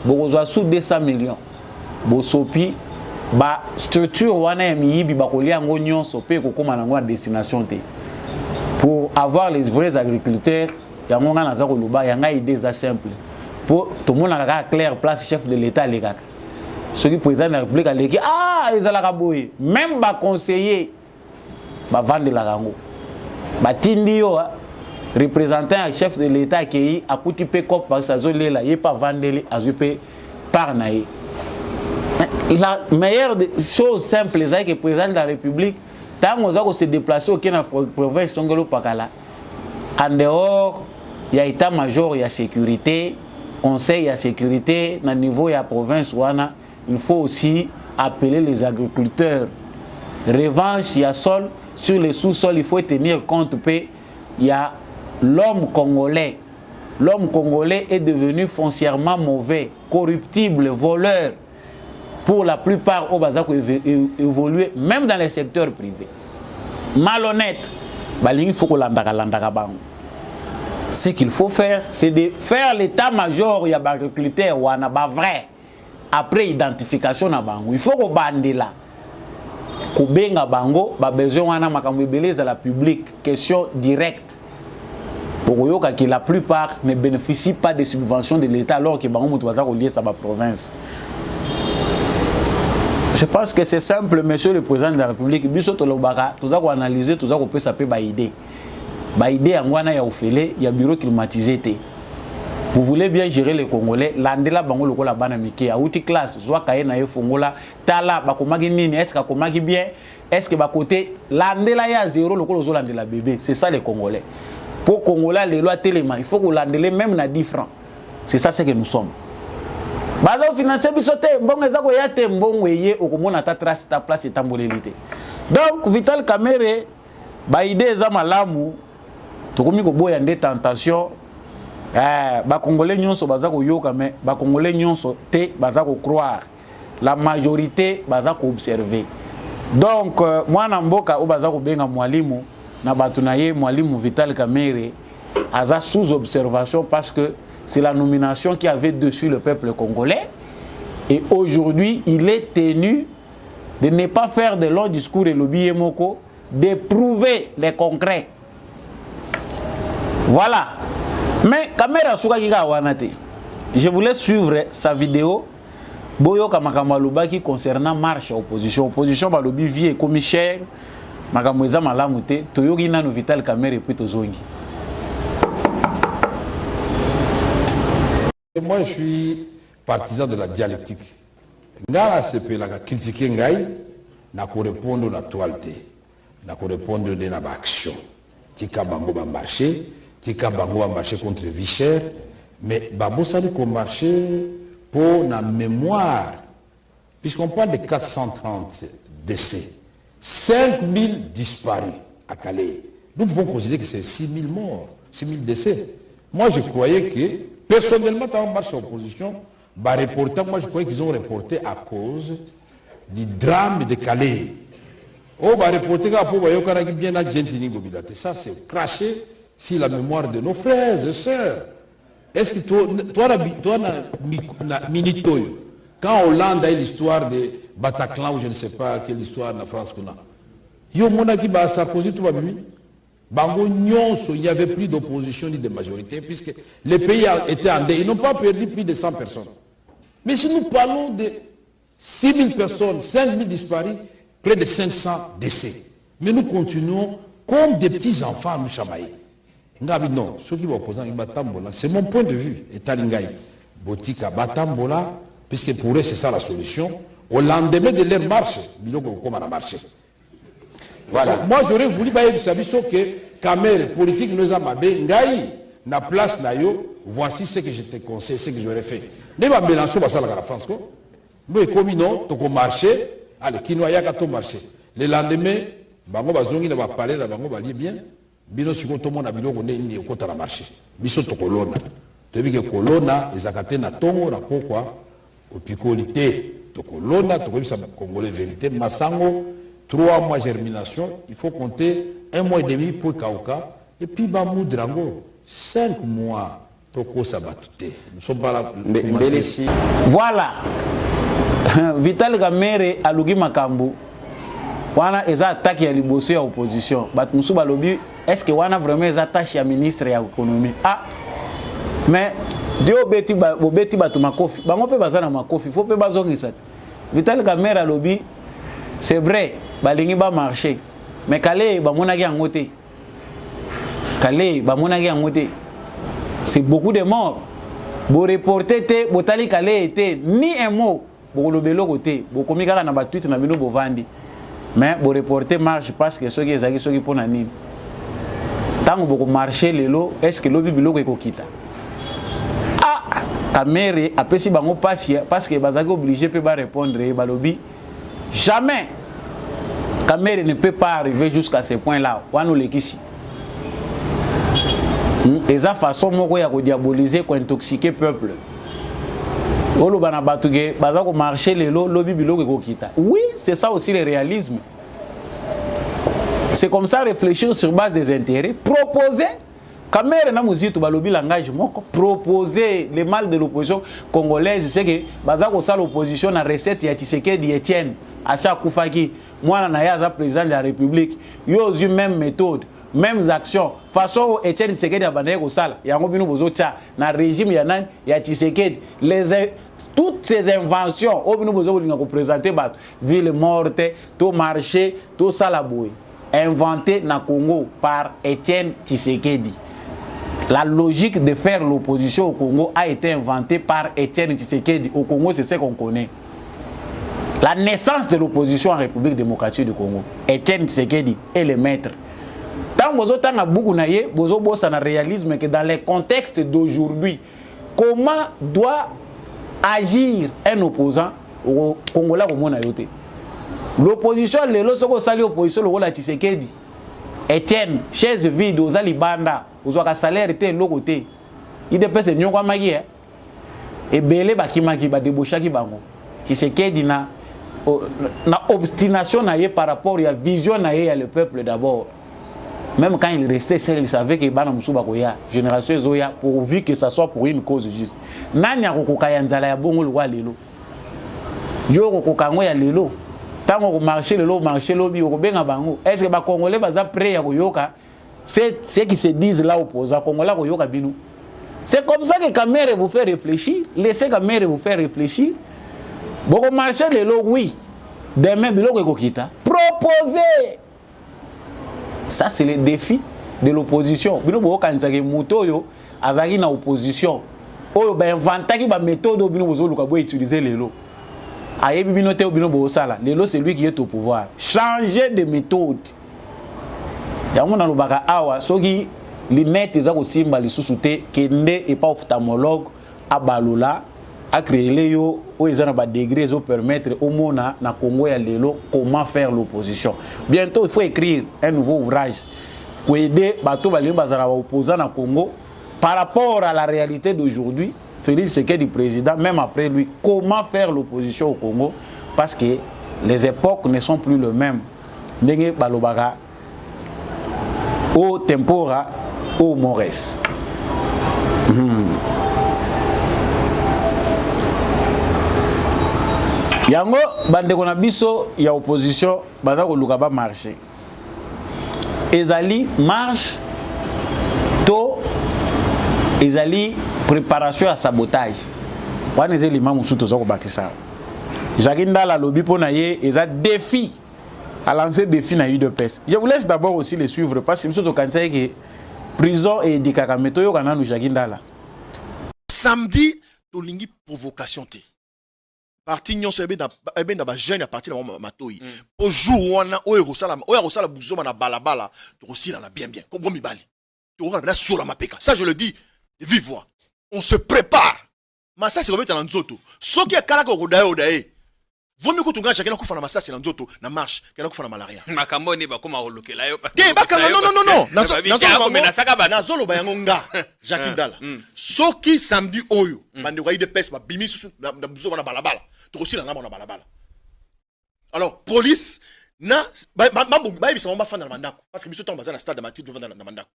vous avez sous 200 millions. Vous sopi, la structure wana emiyibi bakoli yango nyonso pe ko koma nango destination te. Pour avoir les vrais agriculteurs, yango nga naza ko luba yanga idée za simple. Pour tout le monde a clair place chef de l'État les gars. Ceux qui président de la République a dit ah ils allaka boy, même ba conseiller ba vendre la rango. Ba tindi yo représentant chef de l'État qui a coûté pe cop parce que là il pas vendre azupe par naï. La meilleure chose simple c'est que le président de la République tant qu'on se déplacer au Kenya province Songolo Pakala en dehors il y a état-major, il y a sécurité, conseil, il y a sécurité, au niveau de la province wana, il faut aussi appeler les agriculteurs. Revanche, il y a sol, sur les sous-sols, il faut tenir compte il y a l'homme congolais l'homme congolais est devenu foncièrement mauvais, corruptible, voleur. Pour la plupart, au Bazako évoluer, même dans les secteurs privés. Malhonnête. Il faut que ce qu'il faut faire, c'est de faire l'état-major, il y a des critères, ou vrai. Après identification, il faut que bande là. Kubenga bango, ba besoin wana makambo beleza la public, question directe. Pour que la plupart ne bénéficient pas des subventions de l'État alors que bango mutu bazako lié sa ba province. Je pense que c'est simple, monsieur le président de la République. Biso tolobaka, toza ko analyser, toza ko pesa pe ba idée. Ba idée angwana ya ofele, ya bureau climatisé té. Vous voulez bien gérer les Congolais, landela bango lokola bana mike, a outil classe, zwa kaye na ye fongola, tala bakomaki nini, est-ce que komaki bien, est-ce que ba côté landela ya zéro lokola zo landela bébé, c'est ça les Congolais. Pour Congolais les lois téléma, il faut que landele même na 10 francs. C'est ça ce que nous sommes. Bazo financer bisote mbongo ezako yate mbongo yeye okomona ta trace ta place etambolelité. Donc Vital Kamerhe ba idée za malamu tokomi ko boya nde tentation ba Congolais nyonso bazako yoka mais ba Congolais nyonso te bazako croire. La majorité bazako observer. Donc mwana mboka o bazako benga mwalimu na batu na ye mwalimu Vital Kamerhe aza sous observation parce que c'est la nomination qui avait dessus le peuple congolais. Et aujourd'hui, il est tenu de ne pas faire de longs discours et lobby moko, de prouver les concrets. Voilà. Mais Kamera Souka Kika Wanate, je voulais suivre sa vidéo. Boyo Kamakamalouba qui concernant marche opposition. Opposition par lobby vie et commissaire. Makamoueza Malamute, Toyogi Nano Vital Kamerhe et puis Tozongi. Moi, je suis partisan de la dialectique. Ngara CP la critiquer ngai, na ko répondre na actualité, na ko répondre de na action. Tika bango ba marché, tika bango ba marché contre Vichère, mais babo sali ko marché pour na mémoire, puisqu'on parle de 430 décès, 5000 disparus à Calais. Nous pouvons considérer que c'est 6000 morts, 6000 décès. Moi, je croyais que personnellement, quand on marche en opposition, moi je croyais qu'ils ont reporté à cause du drame de Calais. Oh, reporter ça c'est craché sur la mémoire de nos frères et sœurs. Est-ce que toi, quand Hollande a eu l'histoire de Bataclan, ou je ne sais pas quelle histoire de la France qu'on a, Sarkozy, tout va bien. Il n'y avait plus d'opposition ni de majorité, puisque les pays étaient en deuil. Ils n'ont pas perdu plus de 100 personnes. Mais si nous parlons de 6 000 personnes, 5 000 disparus, près de 500 décès. Mais nous continuons comme des petits enfants, nous chamailler. Non, ceux qui vont opposer, c'est mon point de vue. Et Talingaï, Botika, Batambola, puisque pour eux, c'est ça la solution. Au lendemain de leur marche, ils ont marché. Voilà. Moi, j'aurais voulu que Kamerhe, politique, nous a mabé, Ngaï, na place na yo, voici ce que je te conseille, ce que j'aurais fait. Ne pas mélanger ça la France, quoi. Nous, comme non, tu marché, allez, qui noya qu'à ton marché. Le lendemain, bango bazongi na ba parler, bango ba bien, bino siko to mona bilo ko ne au kota na marché. Biso to kolona. Tu veux que kolona, les akate na tongo na pourquoi au picolité, to kolona, to comme ça congolais vérité, masango. 3 mois germination, il faut compter 1 mois et demi pour Kauka, et puis Bamou Drango, 5 mois, Toko Sabatouté. Nous sommes pas là. Voilà. Vital Kamerhe alugi makambu. Wana eza attaque ya liboso ya opposition. Bat musuba lobi, est-ce que wana vraiment eza tâche ya ministre ya économie? Ah. Mais Dio beti batu makofi. Bango pe bazana makofi, faut pe bazongisa. Vital Kamerhe lobi, c'est vrai. Balingi ba marché mais Calais ba monaki angote Calais ba monaki angote c'est beaucoup de morts bo reporter te botali Calais était ni un mot bo lobelo côté bo komika na ba tweet na bino bo vandi mais bo reporter marche parce que soki ezaki soki pona nini tango bo marcher lelo est-ce que lobi biloko ekokita ah Kamerhe apesi bango pasia parce que bazaki obligé pe ba répondre ba lobi jamais Kamerhe ne peut pas arriver jusqu'à ce point-là. Et ça façon moko ya ko diaboliser, ko intoxiquer peuple. Olo bana batuge baza ko marcher lelo lobi biloko ko kita. Oui, c'est ça aussi le réalisme. C'est comme ça réfléchir sur base des intérêts, proposer Kamere na muzito balobi langage moko proposer le mal de l'opposition congolaise, c'est que baza ko sa l'opposition na recette ya Tshisekedi Etienne Acha Koufaki mwana na yaza président de la République yo eu même méthode mêmes actions façon Etienne Tshisekedi abandé ko sala yango bino bozo tia na régime ya nani ya Tshisekedi toutes ces inventions o bino bozo ko présenter ba ville morte to marché to sala boy inventé na Congo par Etienne Tshisekedi. La logique de faire l'opposition au Congo a été inventée par Etienne Tshisekedi. Au Congo, c'est ce qu'on connaît. La naissance de l'opposition en République démocratique du Congo. Etienne Tshisekedi est le maître. Tant que vous avez beaucoup de réalisme que dans les contextes d'aujourd'hui, comment doit agir un opposant au Congolais au monde? L'opposition, les lorsqu'on salue l'opposition, le rôle de Tshisekedi. Etienne, chaise vide aux Alibanda, aux salaire était l'autre côté. Il dépêche de Nyongwa Magi. Et Belé Bakimaki, Badeboshaki Bango. Tshisekedi na obstination par rapport à la vision à le peuple d'abord. Même quand il restait seul, il savait que Bana Moussouba Koya, génération Zoya, pourvu que ça soit pour une cause juste. Nanya Kokokaya Nzala ya Bongo Lwa Lelo. Yo Kokokango ya Lelo. Tant qu'on marche le lot, marche lobby au Benga Bango. Est-ce que les Congolais sont prêts à Yoka? C'est ce qui se disent là opposants. Congolais au Yoka Binou. C'est comme ça que Kamere vous fait réfléchir. Laissez Kamere vous faire réfléchir. Bon, marcher le lot, oui. Demain, Biloko Kokita. Proposez. Ça, c'est le défi de l'opposition. Biloko Kanzaki Moutoyo, Azaki na opposition. Oh, ben, inventaki ba méthode au Biloko Zoluka pour utiliser le lot. Lelo, c'est lui qui est au pouvoir. Changer de méthode. Yango na lobaka awa soki linete za ko simba lisusuté kende et pas ophtalmologue abalola a créé yo o ezana ba degré zo permettre au mona na Congo ya lelo comment faire l'opposition. Bientôt il faut écrire un nouveau ouvrage pour aider bato ba bazara opposant na Congo par rapport à la réalité d'aujourd'hui. Félix Tshisekedi président, même après lui, comment faire l'opposition au Congo? Parce que les époques ne sont plus les mêmes. Ndenge balobaka au tempora au mores. Yango bande kona biso ya opposition baza ko luka ba marché. Ezali marche to ezali préparation à sabotage. Wana ezeli mamu suto zoko bakisa. Jaginda la lobby pona ye eza défi à lancer défi na UDPS. Je vous laisse d'abord aussi les suivre parce que surtout quand c'est que prison et dikakameto yo kana no Jaginda la. Samedi tolingi provocation te. Parti nyon sebe da ba jeune à partir de matoi. Pour jour wana oyo rosala buzoma na balabala to rosila na bien comme mibali. To rona na sur la mapeka. Ça je le dis de vive voix. On se prépare. Masasi remet dans nzoto. Soki akalaka odaye. Vaut mieux que tu chacun kufa na masasi na nzoto na marche, kana kufa na malaria. Makambo ne ba koma olokela yo. Non. Nazolo ba yango nga. Jacques Ndala. Soki samedi oyo, bande kwa ide pes ba bimi susu na buzo na balabala. To aussi na balabala. Alors police na ba bisa mamba fana na mandako parce que biso tomba za na stade de Matid devant na mandako.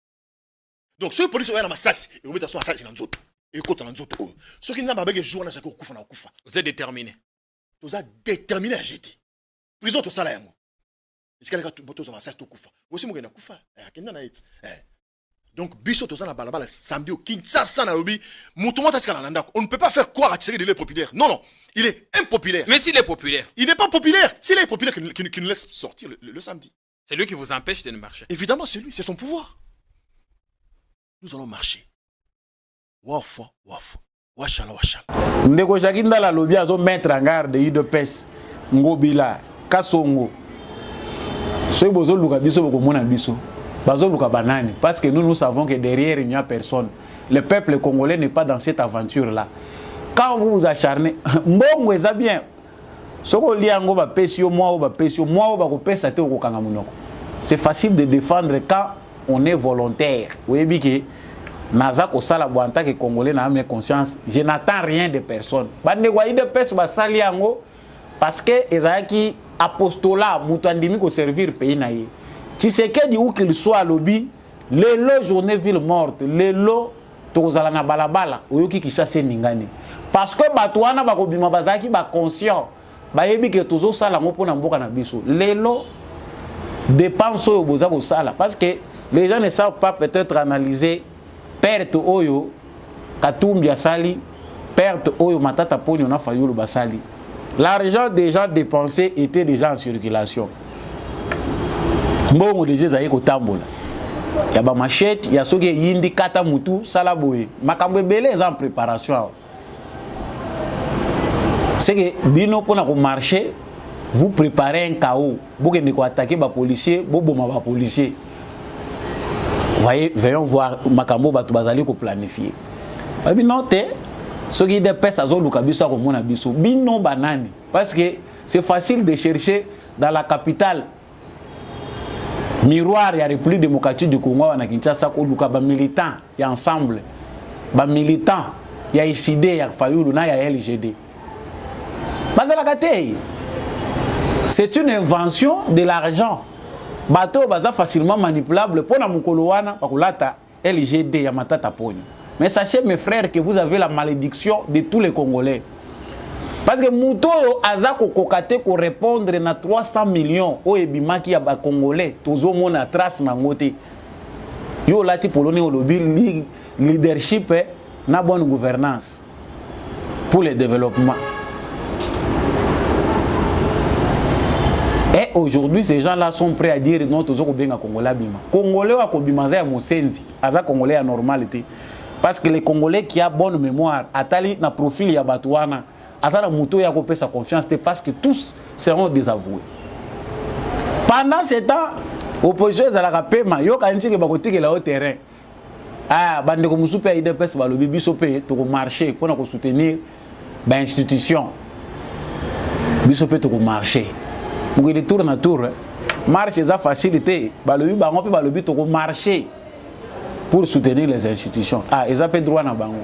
Donc ce police oyo na masasi, et remet son masasi na nzoto. Et côté na nzoto oyo. Soki nzamba bege jour na chako kufa na kufa. Vous êtes déterminé. Vous êtes déterminé à jeter. Prison to sala yango. Est-ce qu'elle a boto zo masasi to kufa. Aussi mo na kufa. Donc biso to na balabala samedi au Kinshasa na lobby, mutumo ta skala na ndako. On ne peut pas faire croire à Tshisekedi il est populaire. Non, il est impopulaire. Mais s'il est populaire, il n'est pas populaire. S'il est populaire qu'il nous laisse sortir le samedi. C'est lui qui vous empêche de marcher. Évidemment, c'est lui, c'est son pouvoir. Nous allons marcher. Waf. Washala. Ndeko Jaginda la lobby azo mettre en garde UDPS Ngobila Kasongo. Soy bozo luka biso boko mona biso. Bazo luka banani parce que nous savons que derrière il n'y a personne. Le peuple congolais n'est pas dans cette aventure là. Quand vous vous acharnez, mbongo eza bien. Soko liango ba pesio moi ba ko pesa te okokanga munoko. C'est facile de défendre quand on est volontaire. Oui, que naza ko sala bo en tant que congolais na ame conscience, je n'attends rien de personne. Bande kwa ide pesa basali yango parce que ezaki apostolat mutu andimi ko servir pays na ye. Tshisekedi où qu'il soit lobby, lelo journée ville morte, lelo tozala na balabala oyoki Kinshasa ningani. Parce que bato wana bakobima bazaki ba conscient, ba yebi ke tozo sala ngo pona mboka na biso. Lelo dépense oyo boza ko sala parce que les gens ne savent pas peut-être analyser perte oyo Katumbi asali, perte oyo Matata Ponyo na Fayulu basali. L'argent déjà dépensé était déjà en circulation. Mbongo déjà zayi ko tambola. Ya ba machette, ya soki yindi kata mutu sala boye. Makambo ebele en préparation. C'est que bino pona ko marcher, vous préparez un chaos. Vous allez attaquer les policiers, vous allez les policiers. Voyez, voyons voir makambo batu bazali ko planifier. Abi note, ce qui dépêche à zoluka biso ko mona biso. Bino banani parce que c'est facile de chercher dans la capitale miroir ya République démocratique du Congo na Kinshasa ko luka ba militant ya ensemble. Ba militant ya ICD ya Fayulu na ya LGD. Bazala kate. C'est une invention de l'argent. Bateau baza facilement manipulable pour na mukolo wana bakulata LGD ya Matata Ponyo. Mais sachez mes frères que vous avez la malédiction de tous les Congolais. Parce que muto aza ko kokate ko répondre na 300 millions o ebimaki ya ba Congolais tozo mona trace na ngote. Yo lati poloni o lobby leadership na bonne gouvernance pour le développement. Et aujourd'hui, ces gens-là sont prêts à dire non, tous les Congolais bima. Congolais à Kobima za mosenzi, aza Congolais à normalité. Parce que les Congolais qui a bonne mémoire, atali na profil ya batouana, ata na muto ya kopesa confiance, c'est parce que tous seront désavoués. Pendant ce temps, opposition za la rapema, yo kanti ke bakotike la au terrain. Ah, bande ko musupe ya IDPS ba lobi biso pe to ko marcher pour na ko soutenir ba institution. Biso pe to ko marcher. Mouille tour na tour, marche ça facilité. Balobi bango pe balobi to ko marcher pour soutenir les institutions. Ah, ils ont droit na bango.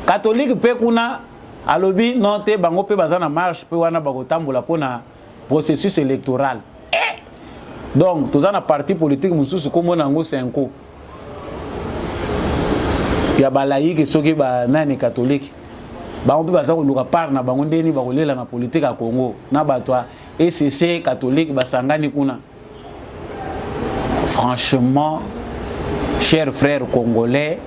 Catholique pe kuna alobi non te bango pe bazana marche pe wana bako tambola pona processus électoral. Donc tous na parti politique mususu comme nango 5 ans. Ya balaïque soki ba nani catholique. Bango pe bazako luka par na bango ndeni bakolela na politique à Congo. Na batwa ECC catholique basangani kuna. Franchement, chers frères congolais,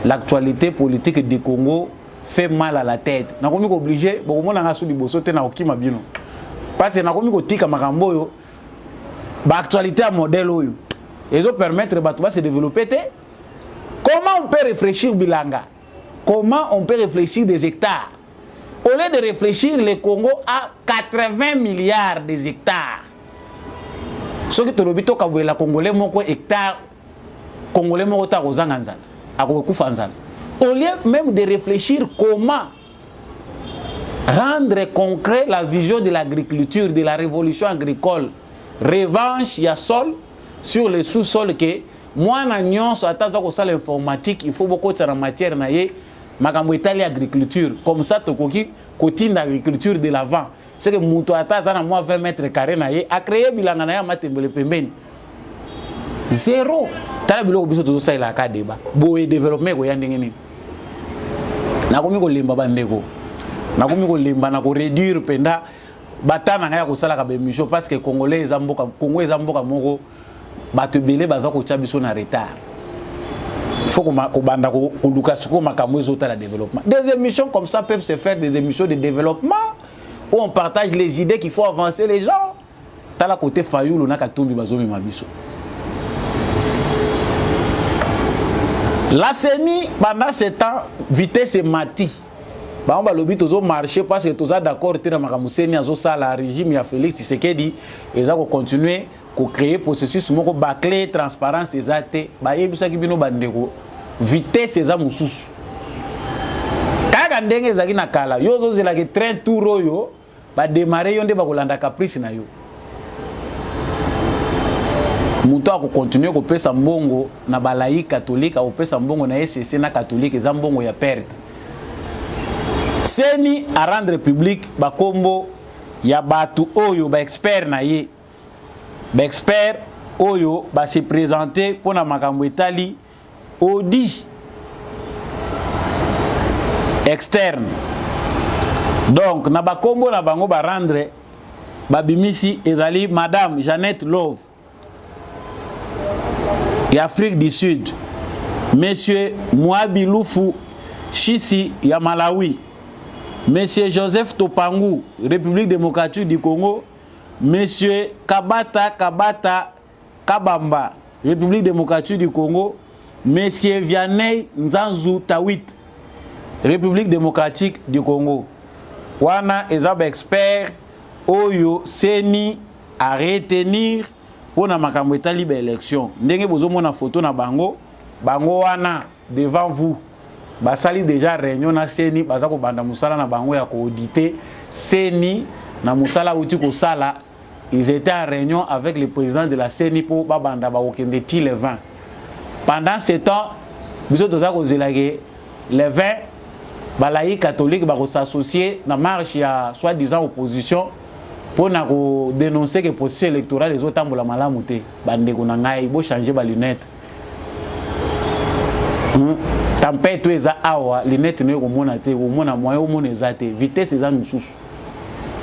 l'actualité politique du Congo fait mal à la tête. N'a komi obligé, beaucoup na ngasu liboso te na okima bino. Parce que na komi ko tika makambo yo, ba actualité à modèle oyo. Ezo permettre batu ba se développer te. Comment on peut réfléchir bilanga? Comment on peut réfléchir des hectares? Au lieu de réfléchir, le Congo a 80 milliards de hectares. Ce qui te lobito kabwela Congolais moko hectare, Congolais moko ta kozanganzala, akokufanzala. Au lieu même de réfléchir comment rendre concret la vision de l'agriculture, de la révolution agricole, revanche ya sol sur le sous-sol que moi na nyonso ataza ko sala informatique, il faut beaucoup de matière na ye. Makambo etali agriculture comme ça tokoki kotine agriculture de l'avant c'est que muto ataza na moi 20 mètres carrés na ye a créé bilanga na ya matembele pembeni zéro tala biloko biso to ça ila ka débat boye développement ko yandenge ni na komi ko lemba bandeko na komi ko lemba na ko réduire penda batana nga ya ko sala ka be mission parce que congolais ezamboka Congo ezamboka moko bato belé baza ko tia biso na retard. Il faut que la développement. Des émissions comme ça peuvent se faire, des émissions de développement où on partage les idées qu'il faut avancer les gens. T'as la côté Fayulu na Katumbi bazomi mabiso. La CENI pendant ce temps vitesse mati. Ba on ba lobi tozo marcher parce que toza d'accord te na makamuseni azo sala régime ya Félix Tshisekedi eza ko continuer ko créer processus moko bâclé transparence ezate ba yebisa ki bino bandeko vitesse eza mususu kaka ndenge ezaki na kala yo zo zela ke train tour oyo ba démarrer yo nde ba kolanda caprice na yo muto ako continuer ko pesa mbongo na balai catholique au pesa mbongo na SSC na catholique za mbongo ya perte. Seni a rendre public ba kombo ya batu oyo ba expert na ye. Ba expert oyo ba se présenter pour na makambo etali audit externe. Donc na ba kombo na bango ba rendre ba bimisi ezali madame Jeannette Love ya Afrique du Sud, monsieur Mwabi Lufu Shisi ya Malawi, monsieur Joseph Topangu République démocratique du Congo, monsieur Kabata Kabamba République démocratique du Congo, monsieur Vianney Nzanzu Tawit République démocratique du Congo. Wana ezaba expert oyo seni à retenir pour na makambo etali ba élection. Ndenge bozo mona photo na bango wana devant vous. Basali déjà réunion na seni baza ko banda musala na bango ya ko auditer seni na musala uti ko sala. Ils étaient en réunion avec le président de la CENI pour babanda ba okende ti le 20. Pendant ce temps, biso toza ko zelage le 20 balaï catholique ba ko s'associer na marche ya soi-disant opposition pour na ko dénoncer que processus électoral les autres tambola malamu te bande ko na ngai bo changer ba lunette. Tempête eza awa lunette ne ko mona te ko mona moyo mona ezate vitesse eza mususu.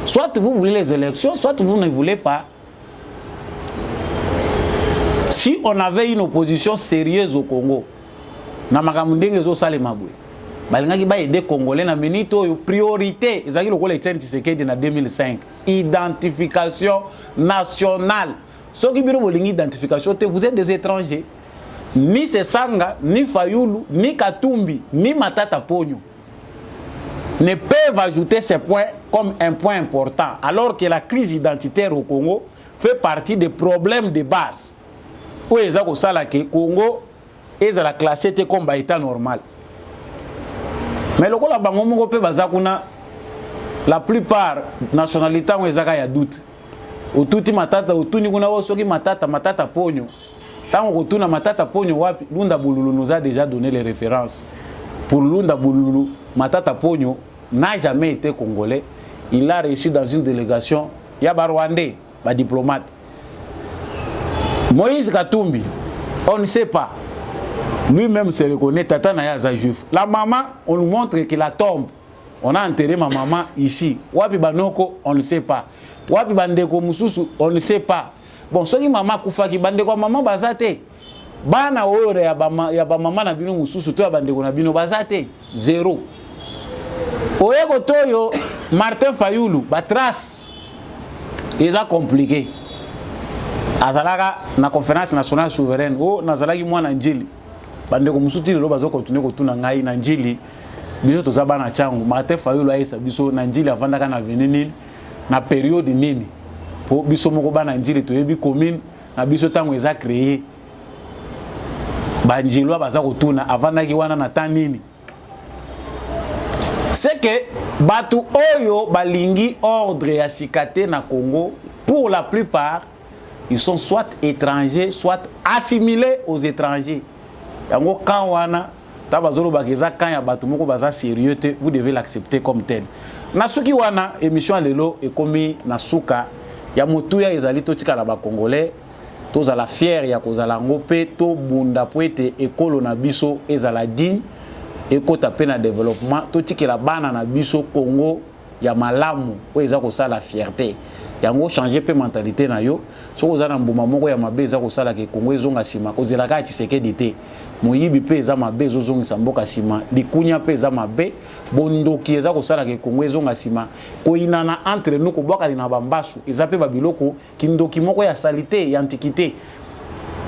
Soit vous voulez les élections, soit vous ne voulez pas. Si on avait une opposition sérieuse au Congo, na makambo ndenge zo salema boye balingaki ba aider congolais na minito yo priorité ezaki lokola Etienne Tshisekedi na 2005 identification nationale. Soki biro bolingi identification te, vous êtes des étrangers. Ni Sesanga, ni Fayulu, ni Katumbi, ni Matata Ponyo ne peuvent ajouter ces points comme un point important, alors que la crise identitaire au Congo fait partie des problèmes de base. Où est le Congo est la classé comme état normal. Mais le la plupart nationalités ont des doutes. Au tout matata, au tout matata ponyo. Tant que tout matata ponyo, Lunda Boululu nous a déjà donné les références. Pour Lunda Boululu, matata ponyo n'a jamais été congolais. Il a reçu dans une délégation, il y a Rwandais, un diplomate. Moïse Katumbi, on ne sait pas. Lui-même se reconnaît, Tata Nayaza juif. La maman, on nous montre que la tombe. On a enterré ma maman ici. Wapi Banoko, on ne sait pas. Wapi Bandeko Mususu, on ne sait pas. Bon, ce qui maman Koufaki, Bandeko maman Bazate. Bana ore ya ba maman na bino Mususu, to ya Bandeko na bino Bazate. Zéro. Oyeko Toyo, Martin Fayulu, Batras. Ils ont compliqué. Azalaka na conférence nationale souveraine. Oh, nazalaki mwana njili. Bandeko musuti lelo bazo continuer kotuna ngai na njili. Biso tozaba na changu. Martin Fayulu aisa biso na njili avandaka na venenil na période nini. Po biso moko ba na njili toyebi commune na biso tango eza créé. Banjilwa baza kotuna avandaki wana na temps nini. C'est que batu oyo balingi ordre ya sikate na Congo, pour la plupart ils sont soit étrangers, soit assimilés aux étrangers. Yango quand wana tabazolo bakeza quand ya batu moko baza sérieux te, vous devez l'accepter comme tel. Nasuki wana émission lelo ekomi nasuka ya motuya ezali totika la ba congolais, tozala fier ya kozala ngope to bunda poete ekolo na biso ezala digne. Ekota pe na développement totiki la bana na biso Congo ya malamu o eza ko sala fierté yango changer pe mentalité na yo soko za na mbuma moko ya mabe eza ko sala ke Congo ezonga sima ko zela ka Tshisekedi te moyibi pe eza mabe ezozonga samboka sima likunya pe eza mabe bondoki eza ko sala ke Congo ezonga sima ko inana entre nous ko bwaka na bambasu eza pe babiloko kindoki moko ya salité ya antiquité.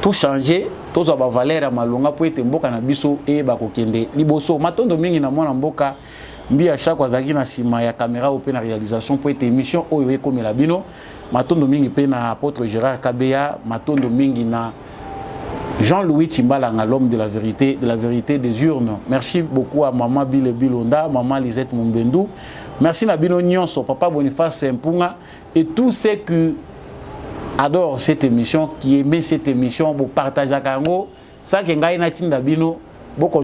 Tout changer, tout ça va valer à malonga pour être mboka na biso et bakokende liboso matondo mingi na mwana mboka mbi à chaque wazaki na sima ya caméra ou na réalisation pour être émission oyo comme la bino matondo mingi pe na apôtre Gérard Kabeya matondo mingi na Jean-Louis Timbalanga l'homme de la vérité des urnes. Merci beaucoup à maman Bile Bilonda, maman Lisette Mumbendou. Merci na bino nyonso papa Boniface Mpunga et tous ceux qui adore cette émission, qui aimait cette émission, vous partagez à Kango, ça qui est un bino, beaucoup